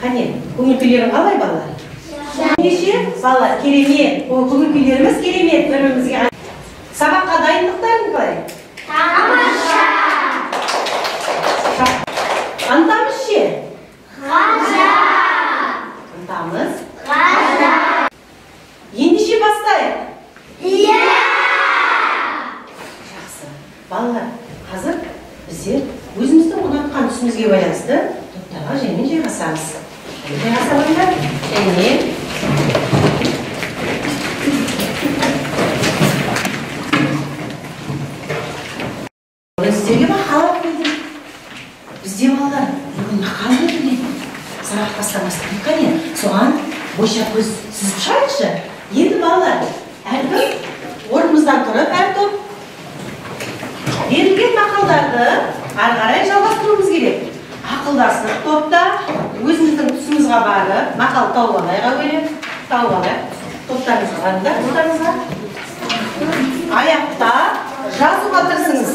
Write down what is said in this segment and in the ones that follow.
Қане, көңіл-күйлерің қалай балалар? Ендеше, балалар, керемет. Көңіл-күйлеріміз керемет бірімізге. Сабаққа дайындықтарың қалай? Тамаша. Антамыз ше? Ғажап. Антамыз? Ғажап. Ендеше бастайық? Иә. Жақсы. Балалар, қазір біздер өзіміздің ұнатқан түсімізге байланысты топтарға жаймен жайғасамыз. Жайғасамыздар, жаймен. Сіздерге мақала қойдым. Бізде балалар, бүгін мақала өтіледі. Сабақ бастамастық қане, соған бойша көз сызып шығайықшы. Енді балалар, әркім орнымыздан тұрып, әр топ берілген мақалдарды ары қарай жалғастыруымыз керек. Ақылдастық топта өзіміздің тұсымызға барып, мақал тауып алайық әуелі. Тауып алайық. Топтарыңызға барыңдар, топтарыңызға. Аяқта жазуға тырысыңыз.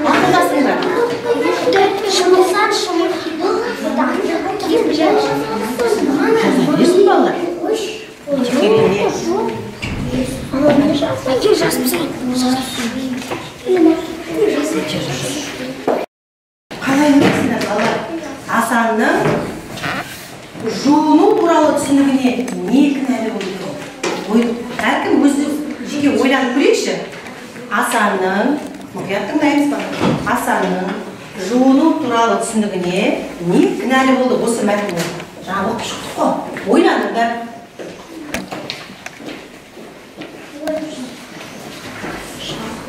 Ақылдасыңдар. Шымылсан шымыл. Жаза балалар. Керемет. Әке жазып сайын. Қалай білесіңдер балалар? Асанның жуыну туралы түсінігіне не кінәлі болды? Әркім өзі жеке ойланып көрейікші. Асанның, мұқият тыңдаймыз ба? Асанның жуыну туралы түсінігіне не кінәлі болды осы мәтіннен? Жаңа оқып шықтық қой. Ойланыңдар.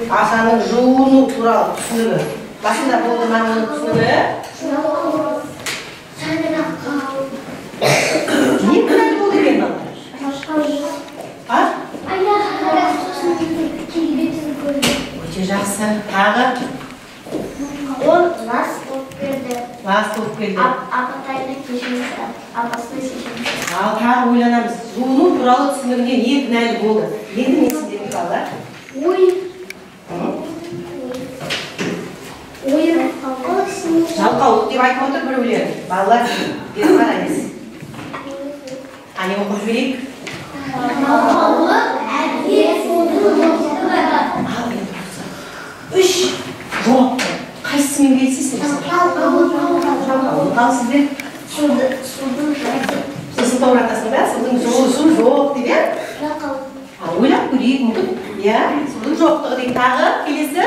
Асанның жуыну туралы түсінігі. Басында болды ма оның түсінігі? Не кінәлі болды екен балалар? А? Өте жақсы. Тағы? Ол лас болып келді. Лас болып келді. Апатайны кешіміз, апасыны шешіміз. Ал тағы ойланамыз. Жуыну туралы түсінігіне не кінәлі болды? Енді не сіздерге балалар? Жалқаулық деп айтып отыр біреулер. Балалар, бері қараймыз. Ане оқып жіберейік. Жалқаулық әдет Ал енді үш жауапты. Қайсысымен келісесіздер? Жалқаулық. Ал сіздер? судың Сосын тауратасың ба? Судың су жоқ деп, иә? жалқаулық. Ал ойлап көрейік мүмкін. Иә, судың жоқтығы дейік. Тағы келесі?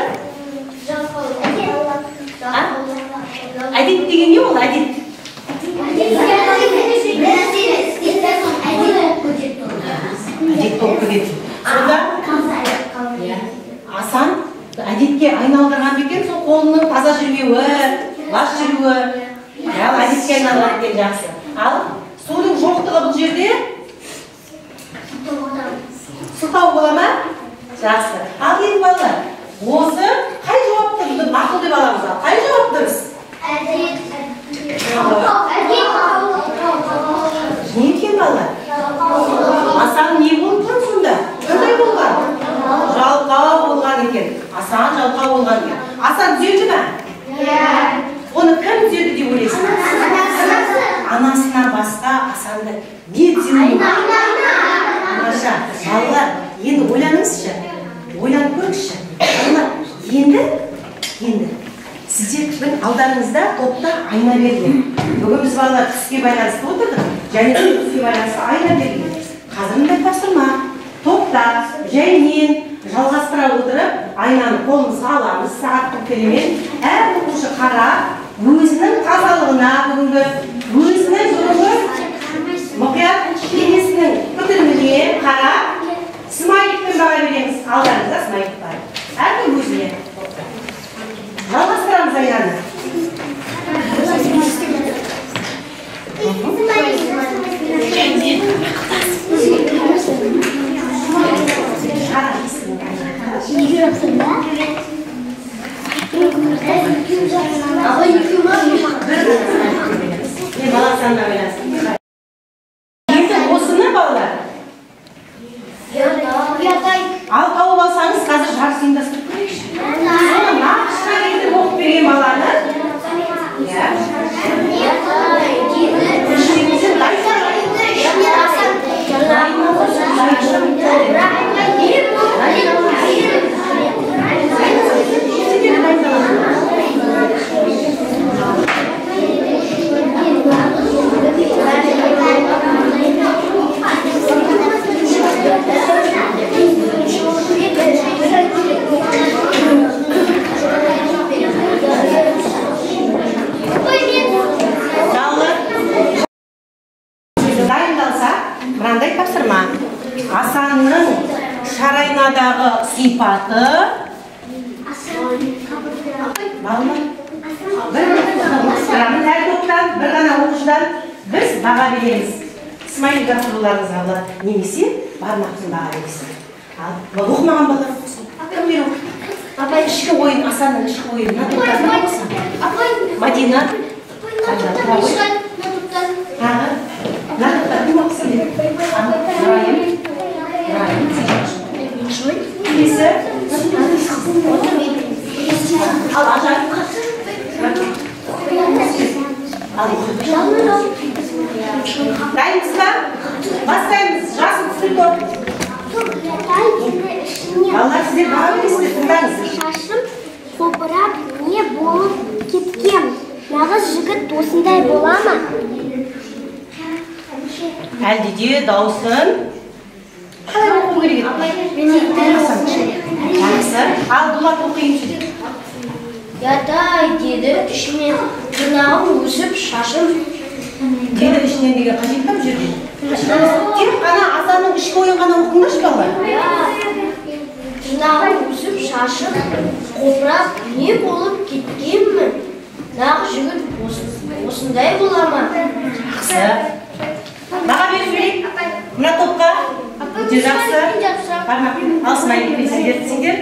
Әдет деген не ол? Әдет. Әдет болып кетеді. Сонда Асан әдетке айналдырған бекен, сол қолының таза жүрмеуі, лас жүруі. Ал әдетке айналдырған екен жақсы. Ал судың жоқтығы бұл жерде сылтау бола ма? Жақсы. Ал енді балалар, осы қай жауапты бізді мақұл деп аламыз? Қай жауапты біз? Не екен балалар? Асан не болып тұр сонда? Қандай болған? Жалқау болған екен. Асан жалқау болған екен. Асан түзелді ме? Оны кім түзелді деп ойлайсың? Анасынан басқа Асанды не түзелді? Анаша. Балалар, енді ойланыңызшы. Ойланып көріңізші. Балалар, енді сіздердің алдарыңызда топта айна берген. Бүгін біз балалар түске байланысты отырдық. Және түске байланысты айна берген. Қазір мындай тапсырма. Топта жаймен жалғастыра отырып, айнаны қолымызға аламыз, сағаттың тілімен. Әр оқушы қарап, өзінің тазалығына бүгінгі, мұқият денесінің күтіліміне қарап, смайликпен баға береміз. Алдарыңызда смайлик бар. Әркім өзіне. Жалғастырамыз айнаны. Енді осыны балалар. Ал тауып алсаңыз, қазір жарыс сипаты. Балалар. Әр топтан, бір ғана оқушыдан біз баға береміз. Смайлик тапсыруларыңызға болады. Немесе бармақпен баға бересіз. Ал оқымаған балалар оқысын. Кім бері оқиды? Ішкі ойын, Асанның ішкі ойын. Мадина. Кім оқысын деді? Райым. Келесі. Ал Ажар. Дайынсыз ба? Бастаймыз. Жасыл түсір топ. Балалар, сіздер баға бересіздер, тыңдаңыз. Шашым қобырап не болып кеткен. Нағыз жігіт осындай бола ма? Әлде де дауысын қалай оқу керек еді? Жақсы. Ал Дулат оқиыншы. Ядай деді ішінен тырнағым өсіп шашым. Деді ішінен деген қажет па бұл жерде? Тек қана Асанның ішкі ойын ғана оқыңдаршы балалар. Тырнағым өсіп шашым қобырап не болып кеткенмін? Нағыз жігіт осындай бола ма? Жақсы. Баға беріп жіберейік. Мына топқа. Өте жақсы. Ал Смайлик сендер.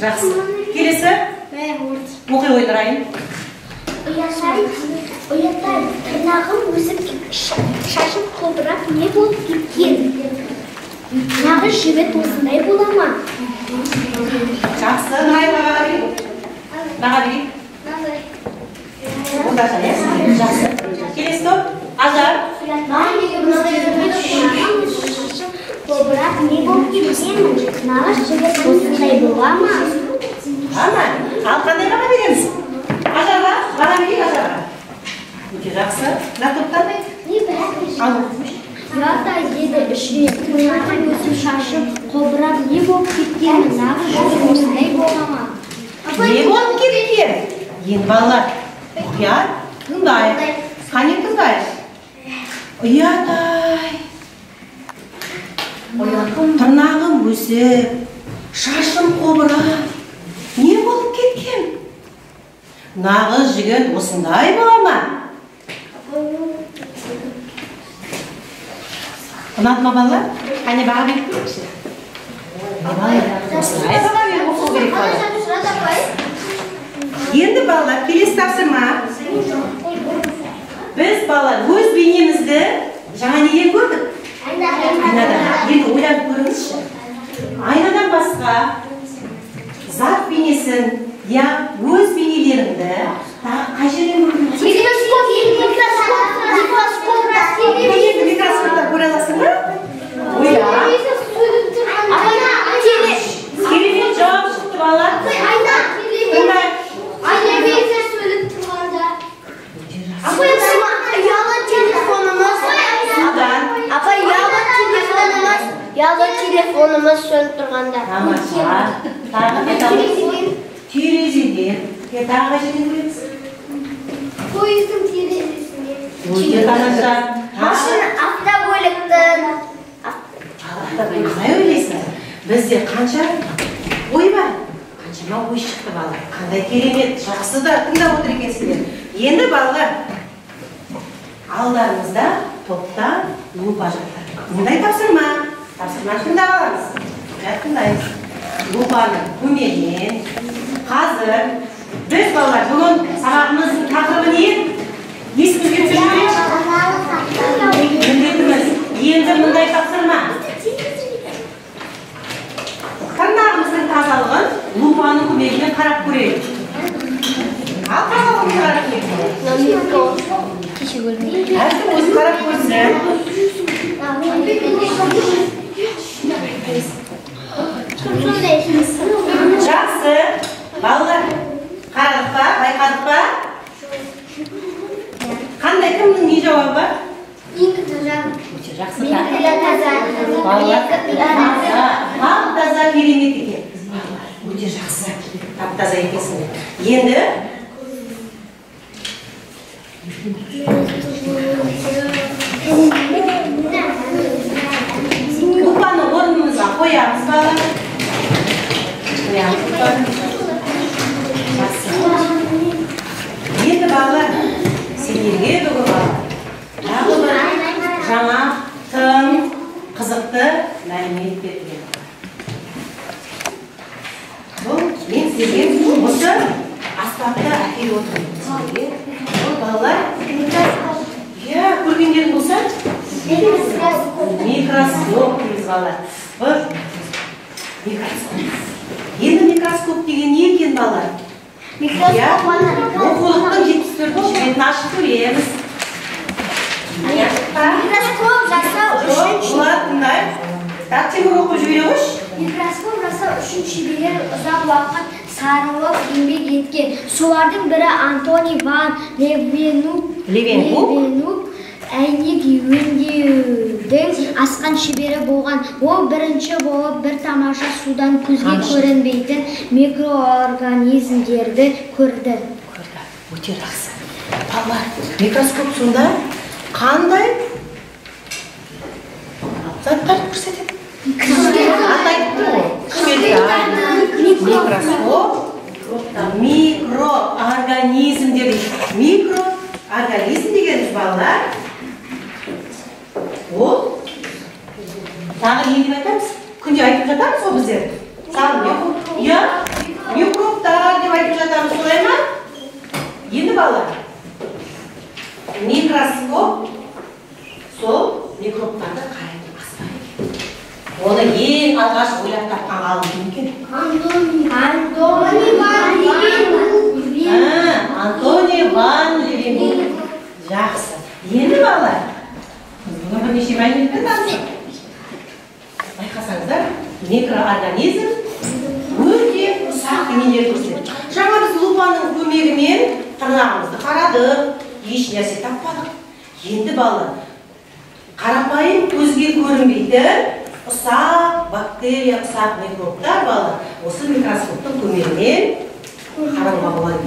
Жақсы. Келесі. Оқи ойын Райым. Ұятай, тырнағым өсіп шашым қобырап не болып кеткен? Нағыз жігіт осындай бола ма? Жақсы. Райым баға берейік. Жақсы. Келесі топ. Ажар. Қобырап не болып кеткенмін? Нағыз жігіт осындай бола ма? Аман. Ал қандай баға береміз? Ажарға. Баға берейік Ажарға. Өте жақсы. Мына топтан. Ал оқымыш. Ятай деді ішінен тырнағым өсіп шашым қобырап не болып кеткенмін? Нағыз жігіт осындай бола ма? Не болып кеткен? Енді балалар. Ұят. Тыңдайық. Қане тыңдайық? Ұятай. Тырнағым өсіп, шашым қобырап. Не болып кеткен? Нағыз жігіт осындай бола ма? Ұнады ма балалар? Қане баға беріп көріңізші? Осындай баға беріп оқу керек балалар. Енді балалар, келесі тапсырма. Біз балалар өз бейнемізді жаңа неден көрдік? Айнадан. Енді ойланып көріңізші. Айнадан басқа зат бейнесін, өз бейнелеріңді қай жерден көрдіңіз? Микроскопта көре аласың ба? Ойла. Керемет жауап шықты балалар. Ұялы телефонымыз сөніп тұрғанда. Тамаша. Тағы терезеден. Тағы жерден көреміз. Пойыздың терезесінде. Өте тамаша. Машина автокөліктің. Қалай ойлайсыңдар? Бізде қанша ой бар? Қаншама ой шықты балалар. Қандай керемет, жақсы да тыңдап отыр екенсіңдер. Енді балалар, алдарыңызда топта лупа жатыр. Мұндай тапсырма. Тапсырманы тыңдап аламыз. Тыңдаймыз. Лупаның көмегімен қазір біз балалар бүгін сабағымыздың тақырыбы не? Есімізге түсіріп міндетіміз. Енді мұндай тапсырма. Тырнағымыздың тазалығын лупаның көмегімен қарап көрейік. Ал тазалығын қарап көрейік. Әркім өзін қарап көрсін. Жақсы. Балалар, қарадық па? Байқадық па? Қандай кімнің не жауабы бар? Өте жақсы. Тап-таза керемет екен. Өте жақсы. Тап-таза екенсіңдер. Енді лупаны орнымызға қоямыз балалар. Енді балалар, сендерге бүгін тағы бір жаңа тың қызықты мәлімет берген. Бұл мен сізге осы аспапта әкеліп отырмын. Бұл балалар, көргендерің болса, микроскоп дейміз балалар. Бұл микроскоп. Енді микроскоп деген не екен балалар? Оқулықтың 74-ші бетін ашып көреміз. Микроскоп жасау үшін Темір оқып жібере қойшы. Микроскоп жасау үшін шеберлер ұзақ уақыт сарылып еңбек еткен. Солардың бірі Антони ван Левенкук әйнек өңдеудің асқан шебері болған. Ол бірінші болып бір тамаша судан көзге көрінбейтін микроорганизмдерді көрді. Өте жақсы. Балалар, микроскоп сонда қандай заттарды көрсетеді? Микроскоп, микроорганизмдер. Микроорганизм дегеніміз балалар. Ол тағы не деп айтамыз? Күнде айтып жатамыз ол біздер. Микробтар деп айтып жатамыз, солай ма? Енді балалар, микроскоп сол микробтарды қарайтын аспап екен. Оны ең алғаш ойлап тапқан ғалым кім екен? Антони ван Левенкук. Жақсы. Енді балалар, бұны бірнеше мәліметпен танысып. Байқасаңыздар, микроорганизм өте ұсақ денелер көрсетеді. Жаңа біз лупаның көмегімен тырнағымызды қарадық, еш нәрсе таппадық. Енді балалар, қарапайым көзге көрінбейтін ұсақ бактерия, ұсақ микробтар балалар осы микроскоптың көмегімен қарауға болады.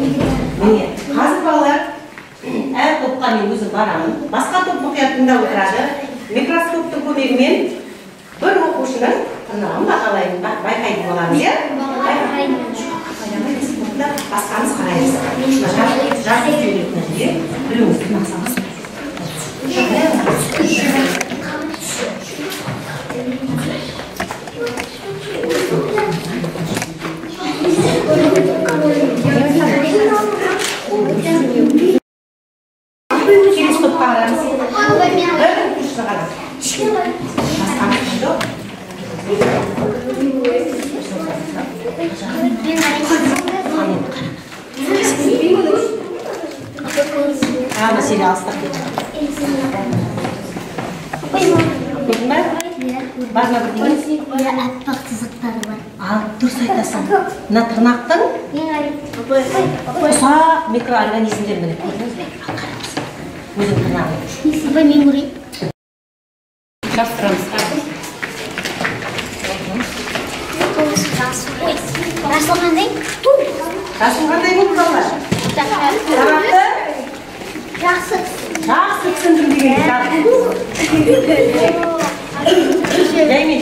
Міне, қазір балалар, әр топқа мен өзім барамын. Басқа топ мұқият тыңдап отырады. Микроскоптың көмегімен бір оқушының тырнағын бағалаймын, байқайтын боламыз, иә? Басқамыз қараймыз. Жақсы сөйлейтінінде біреуіміздің мақсамыз. Телескопқа қараймыз. Бір күшті қараймыз. Басқамыз жоқ. Мәселе алыстап кетті. Көрдің бе? Бар ма бір деген? Әппақ сызықтары бар. Дұрыс айтасың. Мына тырнақтың ұсақ микроорганизмдер міне. Қараңыз. Өзің тырнағын. Апай, мен көрейін. Жастырамыз. Расыл қандай? Расыл қандай болды балалар? Жақсы. Жақсы түсіндім деген. Жайме.